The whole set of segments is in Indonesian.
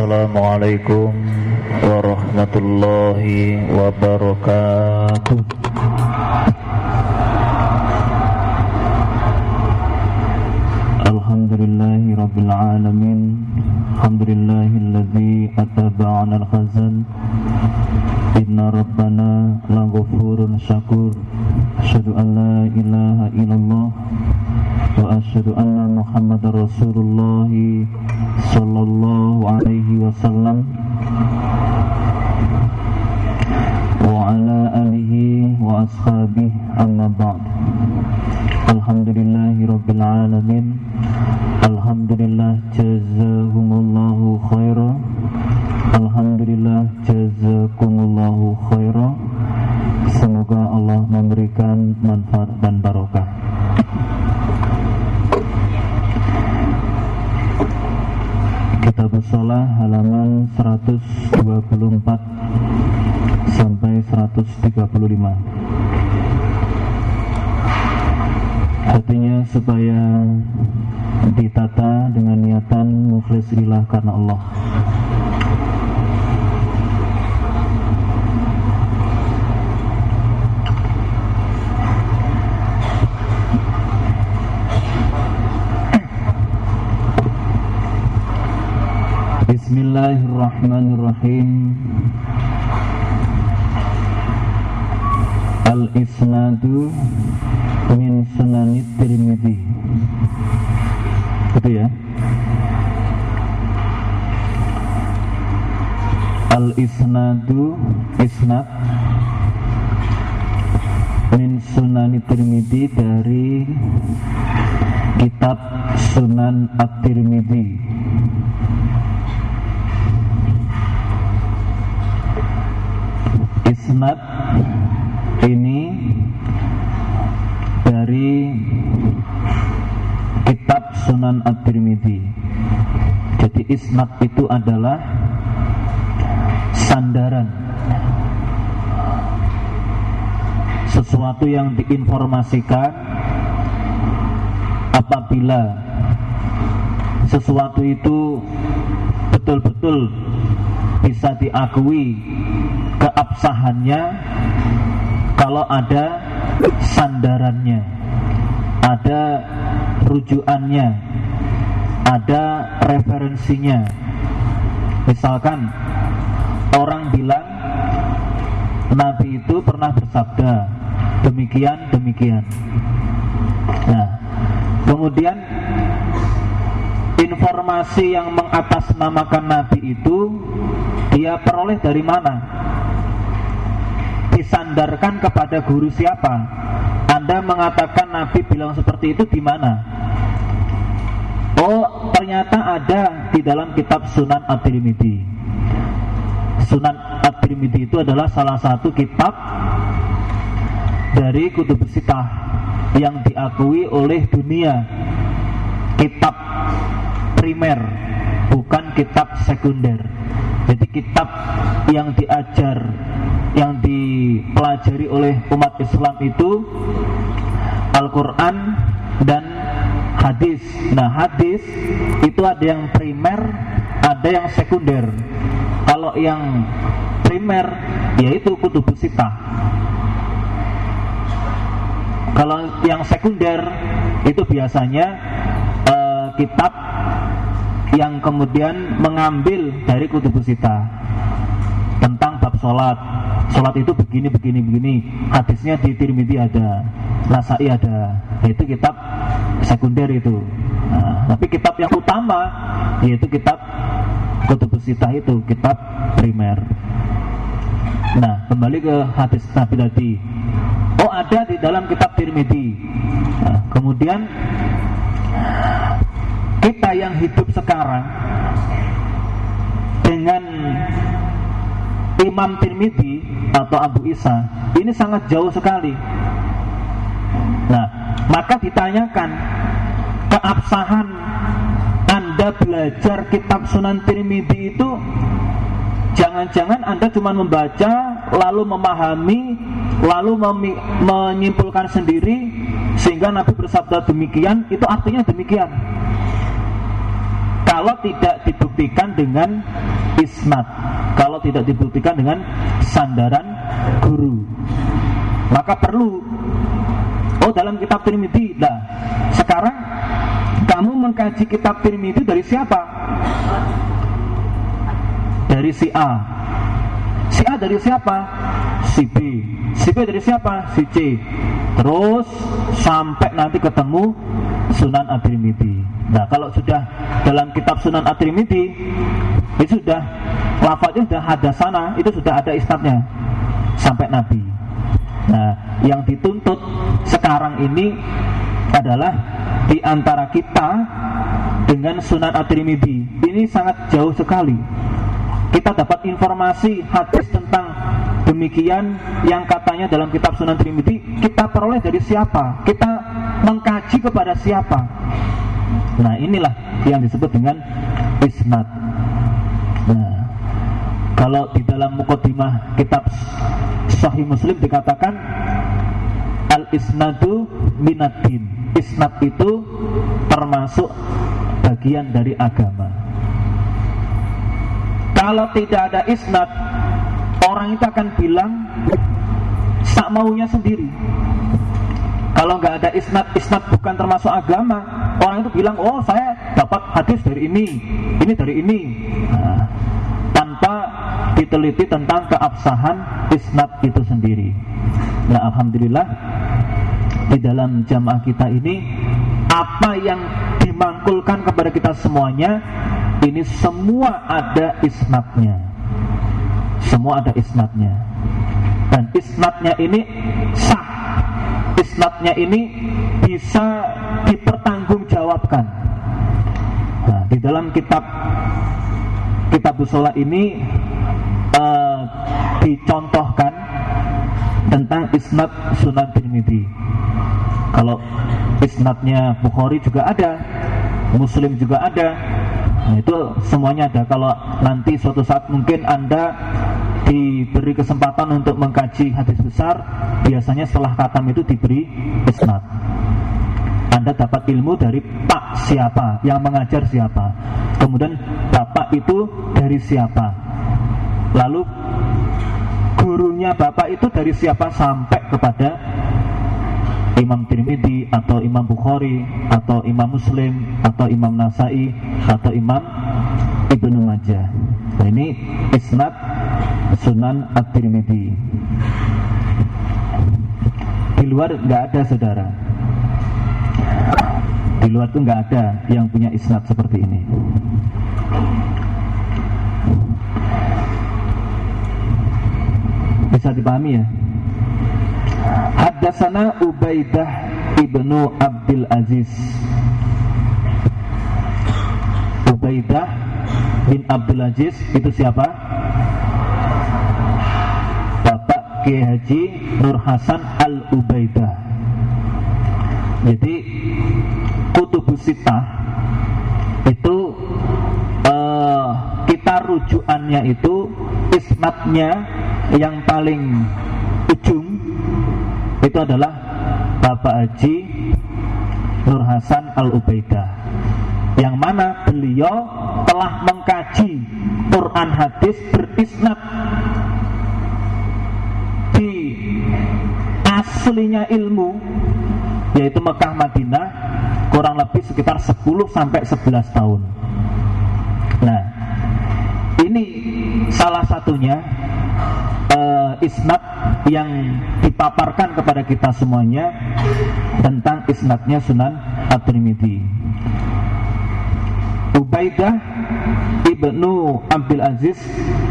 Assalamualaikum warahmatullahi wabarakatuh. Alhamdulillahi rabbil alamin. Alhamdulillahilladzi ataba 'alal khazan. Inna rabbana laghafurun syakur. Asyhadu an la ilaha illallah wa asyhadu anna Muhammadar Rasulullah sallallahu alaihi wasallam wa ala alihi wa ashabihi amma ba'd. Alhamdulillahi rabbil alamin. Alhamdulillah jazahumullahu khaira. Alhamdulillah jazakumullahu khaira. Semoga Allah memberikan manfaat dan barokah. Kitab Shalah halaman 124 sampai 135. Artinya supaya ditata dengan niatan mukhlis lillah karena Allah. Bismillahirrahmanirrahim. Al-isnadu min sunanit Tirmidzi. Gitu ya. Al-isnadu, isnad min sunanit Tirmidzi, dari kitab Sunan At-Tirmidzi. Isnad ini dari kitab Sunan At-Tirmidzi. Jadi isnad itu adalah sandaran, sesuatu yang diinformasikan apabila sesuatu itu betul-betul bisa diakui keabsahannya kalau ada sandarannya, ada rujukannya, ada referensinya. Misalkan orang bilang Nabi itu pernah bersabda demikian. Nah, kemudian informasi yang mengatasnamakan Nabi itu dia peroleh dari mana? Disandarkan kepada guru siapa? Anda mengatakan Nabi bilang seperti itu di mana? Oh, ternyata ada di dalam kitab Sunan At-Tirmidzi. Sunan At-Tirmidzi itu adalah salah satu kitab dari Kutubus Sittah yang diakui oleh dunia kitab primer, bukan kitab sekunder. Jadi kitab yang diajar, yang dipelajari oleh umat Islam itu Al-Quran dan hadis. Nah, hadis itu ada yang primer, ada yang sekunder. Kalau yang primer yaitu Kutubus Sittah. Kalau yang sekunder itu biasanya kitab yang kemudian mengambil dari Kutubus Sittah tentang bab sholat itu begini, hadisnya di Tirmidzi ada, Nasai ada, yaitu kitab sekunder itu. Nah, tapi kitab yang utama yaitu kitab Kutubus Sittah, itu kitab primer. Nah, kembali ke hadis Nabi tadi. Oh, ada di dalam kitab Tirmidzi. Nah, kemudian kita yang hidup sekarang dengan Imam Tirmidzi atau Abu Isa ini sangat jauh sekali. Nah, maka ditanyakan keabsahan Anda belajar kitab Sunan Tirmidzi itu, jangan-jangan Anda cuma membaca lalu memahami lalu menyimpulkan sendiri sehingga Nabi bersabda demikian, itu artinya demikian. kalau tidak dibuktikan dengan isnad, kalau tidak dibuktikan dengan sandaran guru, maka perlu dalam kitab Tirmidzi. Nah, sekarang kamu mengkaji kitab Tirmidzi dari siapa? Dari si A. Si A dari siapa? Si B. Si B dari siapa? Si C. Terus sampai nanti ketemu Sunan At-Tirmidzi. Nah, kalau sudah dalam kitab Sunan At-Tirmidzi itu sudah lafadznya sudah hadasana, itu sudah ada isnadnya sampai Nabi. Nah, yang dituntut sekarang ini adalah di antara kita dengan Sunan At-Tirmidzi. Ini sangat jauh sekali. Kita dapat informasi hadis tentang demikian yang katanya dalam kitab Sunan Tirmidzi, kita peroleh dari siapa? Kita mengkaji kepada siapa? Nah, inilah yang disebut dengan isnad. Nah, kalau di dalam muqaddimah kitab Sahih Muslim dikatakan al-isnadu minaddin. Isnad itu termasuk bagian dari agama. Kalau tidak ada isnad, orang itu akan bilang sak maunya sendiri. Kalau nggak ada isnad, isnad bukan termasuk agama. Orang itu bilang, oh saya dapat hadis dari ini dari ini. Nah, tanpa diteliti tentang keabsahan isnad itu sendiri. Nah, alhamdulillah di dalam jamaah kita ini, apa yang dimangkulkan kepada kita semuanya ini semua ada isnadnya. Semua ada isnadnya. Dan isnadnya ini sah. Isnadnya ini bisa dipertanggungjawabkan. Nah, di dalam kitab Shalah ini dicontohkan tentang isnad Sunan Tirmidzi. Kalau isnadnya Bukhari juga ada, Muslim juga ada. Nah, itu semuanya ada. Kalau nanti suatu saat mungkin Anda diberi kesempatan untuk mengkaji hadis besar, biasanya setelah khatam itu diberi isnad. Anda dapat ilmu dari Pak siapa, yang mengajar siapa, kemudian Bapak itu dari siapa, lalu gurunya Bapak itu dari siapa sampai kepada Imam Tirmidzi atau Imam Bukhari atau Imam Muslim atau Imam Nasai atau Imam Ibnu Majah. Nah, ini isnad Sunan At-Tirmidzi. Di luar nggak ada, saudara. Di luar itu nggak ada yang punya isnad seperti ini. Bisa dipahami ya? Haddatsana Ubaidah ibnu Abdul Aziz. Ubaidah bin Abdul Aziz itu siapa? Bapak Kiai Haji Nur Hasan Al-Ubaidah. Jadi Kutubus Sittah itu kita rujukannya itu isnadnya yang paling ujung itu adalah Bapak Haji Nur Hasan Al-Ubaidah, yang mana beliau telah mengkaji Quran hadis berisnad di aslinya ilmu, yaitu Mekah Madinah, kurang lebih sekitar 10-11 tahun. Nah, ini salah satunya isnad yang dipaparkan kepada kita semuanya tentang isnadnya Sunan At-Tirmidzi. Ubaidah ibnu Abdul Aziz,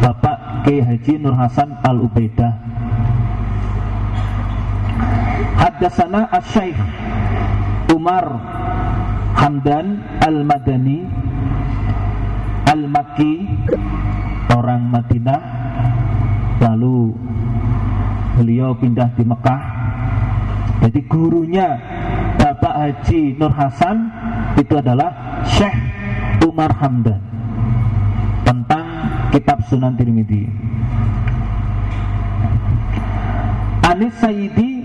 Bapak Kiai Haji Nur Hasan Al-Ubaidah. Haddatsana Asy-Syaikh Umar Hamdan Al-Madani Al-Makki, orang Madinah, lalu beliau pindah di Mekah. Jadi gurunya Bapak Haji Nur Hasan itu adalah Syekh Umar Hamdan tentang kitab Sunan Tirmidzi. Anis Sayyidi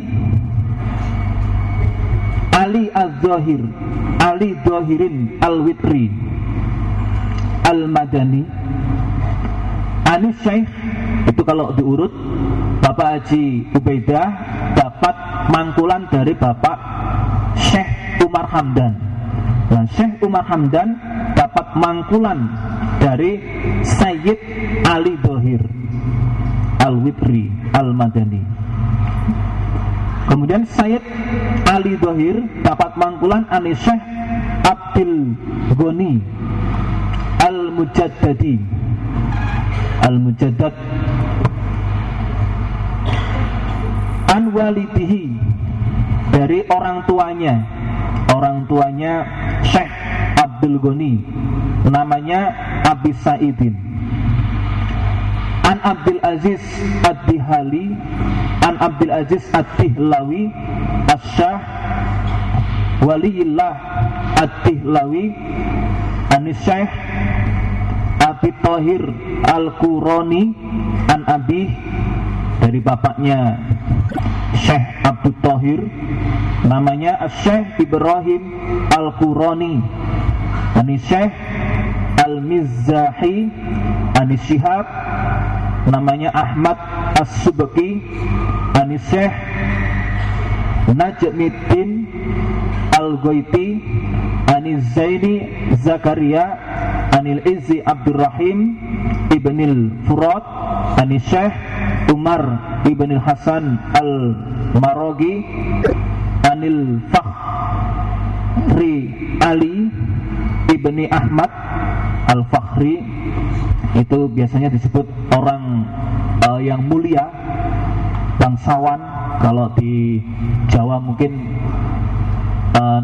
Ali Az-Zahir, Ali Zahirin Al-Witri. Al-Madani. Anis Syekh itu kalau diurut, Bapak Haji Ubaidah dapat mangkulan dari Bapak Syekh Umar Hamdan. Nah, Syekh Umar Hamdan dapat mangkulan dari Sayyid Ali Dhohir Al-Witri Al-Madani. Kemudian Sayyid Ali Dhohir dapat mangkulan anis Syekh Abdul Ghani Al-Mujaddadi Al-Mujaddad an walidihi, dari orang tuanya Syekh Abdul Ghani, namanya Abi Sa'idin. An Abdul Aziz Ad-Dihali, an Abdul Aziz Ad-Dihlawi Asyah Waliyillah Ad-Dihlawi anis Syekh Abi Thahir Al-Qurani an Abi, dari bapaknya Syekh Abdul Thahir, namanya Syekh Ibrahim Al-Qurani anis Syekh Al-Mizzahi anis Syihab, namanya Ahmad As-Subki anis Syekh Najmuddin Al-Ghaiti anis Zaini Zakaria anil Izzi Abdurrahim Ibnil Furat anis Syekh Umar Ibnil Hasan Al-Maragi anil Fakhri Ali Ibni Ahmad Al-Fakhri. Itu biasanya disebut orang yang mulia, bangsawan. Kalau di Jawa mungkin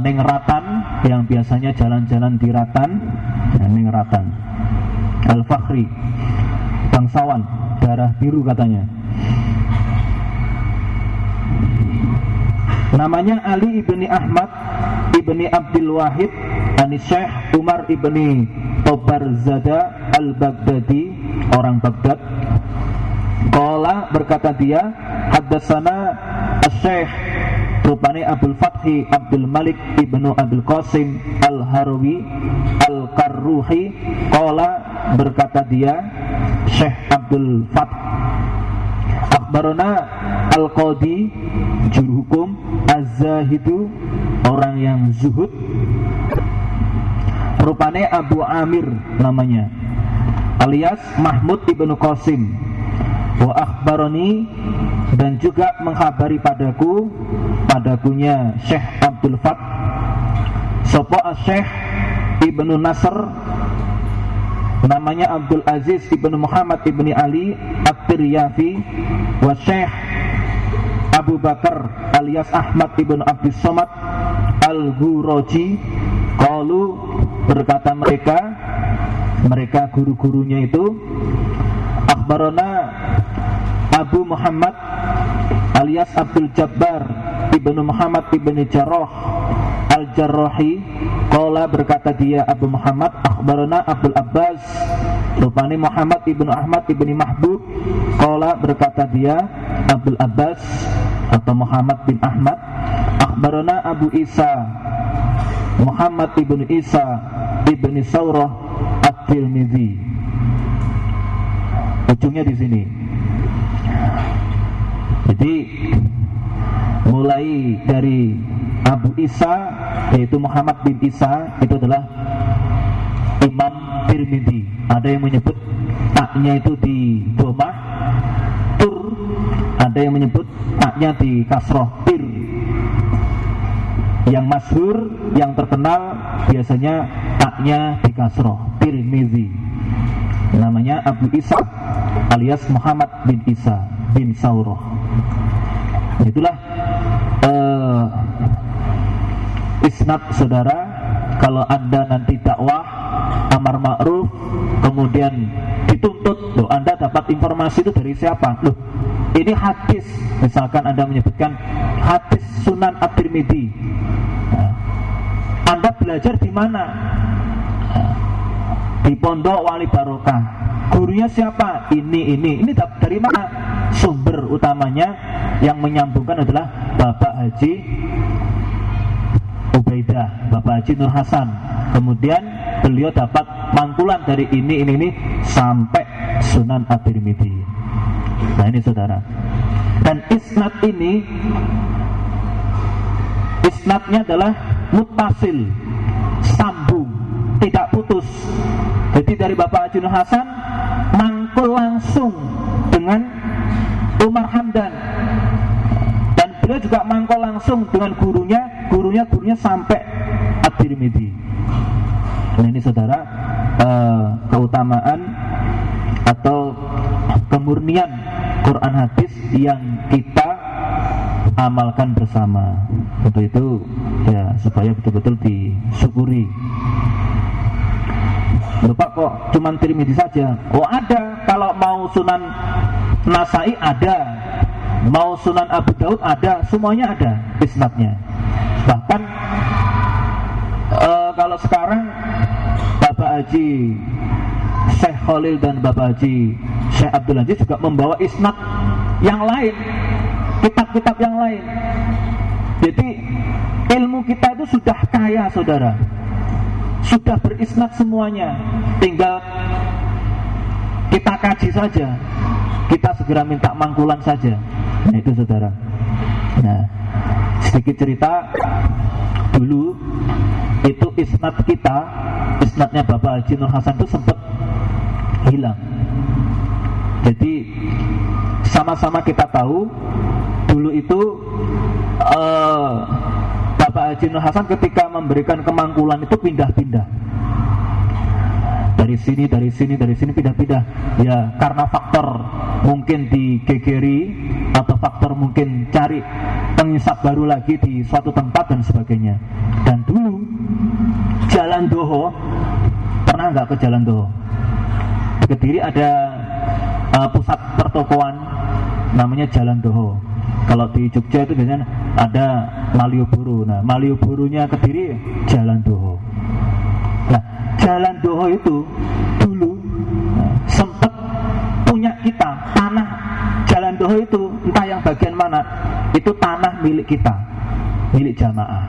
Neng Ratan, yang biasanya jalan-jalan di Ratan, Neng Ratan. Al-Fakhri, bangsawan, darah biru katanya. Namanya Ali ibni Ahmad ibni Abdul Wahid anis Syekh Umar ibni Tobarzada Al-Baghdadi, orang Baghdad. Qala, berkata dia, haddatsana Syekh, rupanya Abdul Fathi Abdul Malik ibnu Abdul Qasim Al-Harawi Al-Karruhi. Qala, berkata dia Syekh Abdul Fath, akhbarana Al-Qadi, juru hukum, Az-Zahidu, orang yang zuhud, rupanya Abu Amir namanya, alias Mahmud ibnu Qasim. Wa akhbarani, dan juga mengkhabari padakunya Syekh Abdul Fath, sapa Syekh Ibnu Nasr, namanya Abdul Aziz ibnu Muhammad ibni Ali At-Tiryafi, wa Syekh Abu Bakar alias Ahmad ibnu Abdus Somad Al-Ghuraji. Qalu, berkata mereka guru-gurunya itu, akhbarana Abu Muhammad alias Abdul Jabbar ibnu Muhammad ibnu Jarrah Al-Jarrahi. Qala, berkata dia Abu Muhammad, akhbarana Abdul Abbas, rupanya Muhammad ibnu Ahmad ibnu Mahbub. Qala, berkata dia Abdul Abbas atau Muhammad bin Ahmad, akhbarana Abu Isa Muhammad ibnu Isa ibnu Saurah At-Tirmidzi. Ujungnya di sini. Jadi mulai dari Abu Isa, yaitu Muhammad bin Isa, itu adalah Imam Tirmidzi. Ada yang menyebut taknya itu di domah tur, ada yang menyebut taknya di kasroh tir. Yang masyhur, yang terkenal biasanya taknya di kasroh, Tirmidzi. Namanya Abu Isa alias Muhammad bin Isa bin Saurah. Itulah isnad, saudara. Kalau Anda nanti dakwah amar ma'ruf, kemudian dituntut, loh, Anda dapat informasi itu dari siapa? Loh, ini hadis, misalkan Anda menyebutkan hadis Sunan At-Tirmidzi, Anda belajar di mana? Di Pondok Wali Barokah. Gurunya siapa? Ini dari mana? Sumber utamanya yang menyambungkan adalah Bapak Haji Ubaidah. legenda Bapak Haji Nur Hasan. Kemudian beliau dapat mangkulan dari ini sampai Sunan At-Tirmidzi. Nah ini saudara. Dan isnadnya adalah muttasil, sambung, tidak putus. Jadi dari Bapak Haji Nur Hasan mangkul langsung dengan Umar Hamdan, dan beliau juga mangkul langsung dengan gurunya sampai At-Tirmidzi. Nah ini saudara, keutamaan atau kemurnian Quran hadis yang kita amalkan bersama. Untuk itu ya supaya betul-betul disyukuri. Lupa kok cuman Tirmidzi saja. Oh ada, kalau mau Sunan Nasai ada, mau Sunan Abu Daud ada, semuanya ada isnadnya. Bahkan kalau sekarang Bapak Haji Syekh Khalil dan Bapak Haji Syekh Abdul Aziz juga membawa isnad yang lain, kitab-kitab yang lain. Jadi ilmu kita itu sudah kaya saudara, sudah berisnad semuanya, tinggal kita kaji saja, kita segera minta mangkulan saja. Nah itu saudara. Nah sedikit cerita, dulu itu isnadnya Bapak Haji Nur Hasan itu sempat hilang. Jadi sama-sama kita tahu dulu itu Bapak Haji Nur Hasan ketika memberikan kemangkulan itu pindah-pindah, dari sini pindah-pindah. Ya karena faktor mungkin digegeri atau faktor mungkin cari pengisap baru lagi di suatu tempat dan sebagainya. Dan dulu Jalan Doho, pernah nggak ke Jalan Doho? Di Kediri ada pusat pertokoan namanya Jalan Doho. Kalau di Jogja itu biasanya ada Malioboro. Nah Malioborunya Kediri Jalan Doho. Nah Jalan Doho itu dulu sempat punya kita, tanah Jalan Doho itu entah yang bagian mana, itu tanah milik kita, milik jamaah.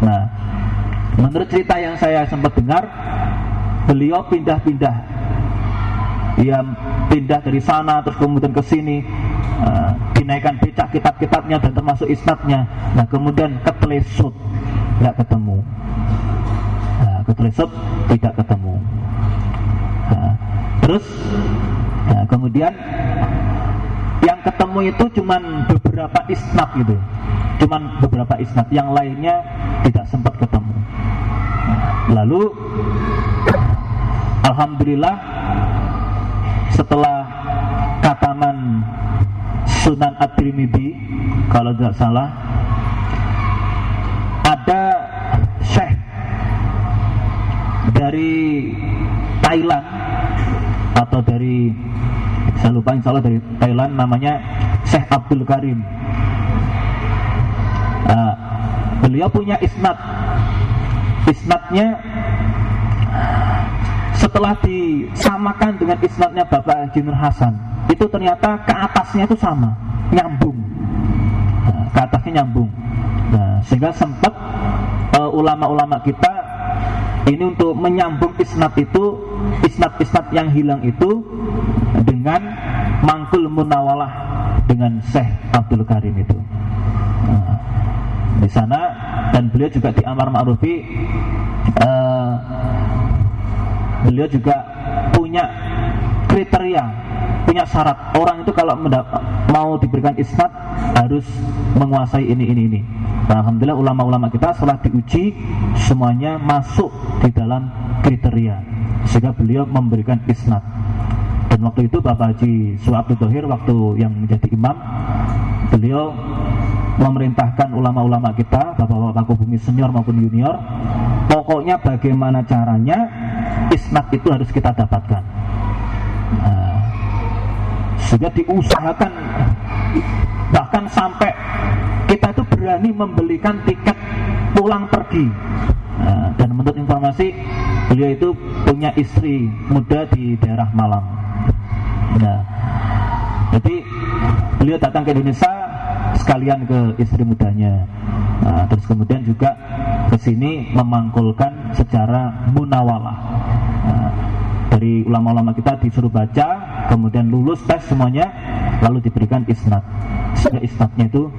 Nah menurut cerita yang saya sempat dengar, beliau pindah-pindah, dia pindah dari sana terus kemudian ke sini, dinaikkan becak kitab-kitabnya dan termasuk isnadnya. Nah kemudian ketelesut, nggak ketemu. Ketelesut tidak ketemu. Terus kemudian yang ketemu itu cuman beberapa isnad gitu, cuman beberapa isnad, yang lainnya tidak sempat ketemu. Lalu alhamdulillah setelah kataman Sunan At-Tirmidzi kalau tidak salah, ada syekh dari Thailand atau dari, saya lupa, insya Allah dari Thailand, namanya Syekh Abdul Karim. Beliau punya isnadnya setelah disamakan dengan isnadnya Bapak Haji Nur Hasan, itu ternyata ke atasnya itu sama, nyambung, ke atasnya nyambung. Nah, sehingga sempat ulama-ulama kita ini untuk menyambung isnad itu, isnad yang hilang itu dengan mangkul munawalah dengan Syekh Abdul Karim itu. Nah, di sana, dan beliau juga di Amar Ma'rufi, beliau juga punya kriteria, punya syarat. Orang itu kalau mau diberikan isnad harus menguasai ini. Nah, alhamdulillah ulama-ulama kita setelah diuji semuanya masuk di dalam kriteria, sehingga beliau memberikan isnad. Dan waktu itu Bapak Haji Su'abdul Thohir waktu yang menjadi imam, beliau memerintahkan ulama-ulama kita, bapak-bapak bumi senior maupun junior, pokoknya bagaimana caranya isnad itu harus kita dapatkan. Nah, sudah diusahakan, bahkan sampai kita itu berani membelikan tiket pulang pergi. Nah, dan menurut informasi, beliau itu punya istri muda di daerah Malang. Nah, jadi beliau datang ke Indonesia sekalian ke istri mudanya. Terus kemudian juga ke sini memangkulkan secara munawalah. Dari ulama-ulama kita disuruh baca, kemudian lulus tes semuanya, lalu diberikan isnad, sehingga isnadnya itu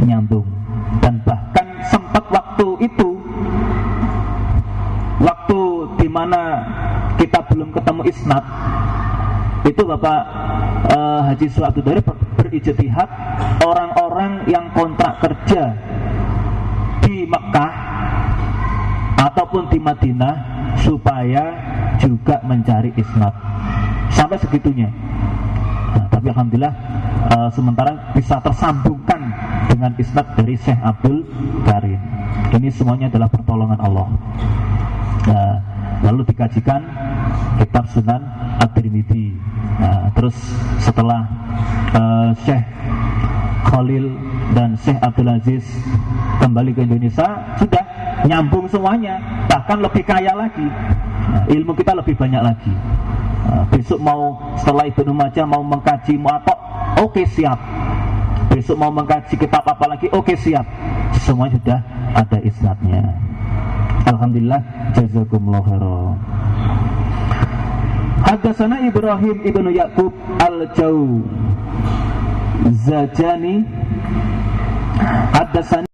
nyambung. Dan bahkan sempat waktu itu, waktu dimana kita belum ketemu isnad, itu Bapak Haji Su'abdu Dari berijtihad, orang-orang yang kontrak kerja di Mekah ataupun di Madinah supaya juga mencari isnad sampai segitunya. Tapi alhamdulillah sementara bisa tersambungkan dengan isnad dari Syekh Abdul Karim. Ini semuanya adalah pertolongan Allah. Lalu dikajikan kitab Sunan At-Tirmidzi. Terus setelah Syekh Khalil dan Syekh Abdul Aziz kembali ke Indonesia, sudah nyambung semuanya, bahkan lebih kaya lagi. Ilmu kita lebih banyak lagi. Besok mau setelah Ibnu Majah mau mengkaji Muwatta, oke, siap. Besok mau mengkaji kitab apa lagi, oke, siap. Semua sudah ada isnadnya. Alhamdulillah, jazakumullah khairan. Hadatsana Ibrahim ibnu Yaqub al-Jawzajani. Hadatsana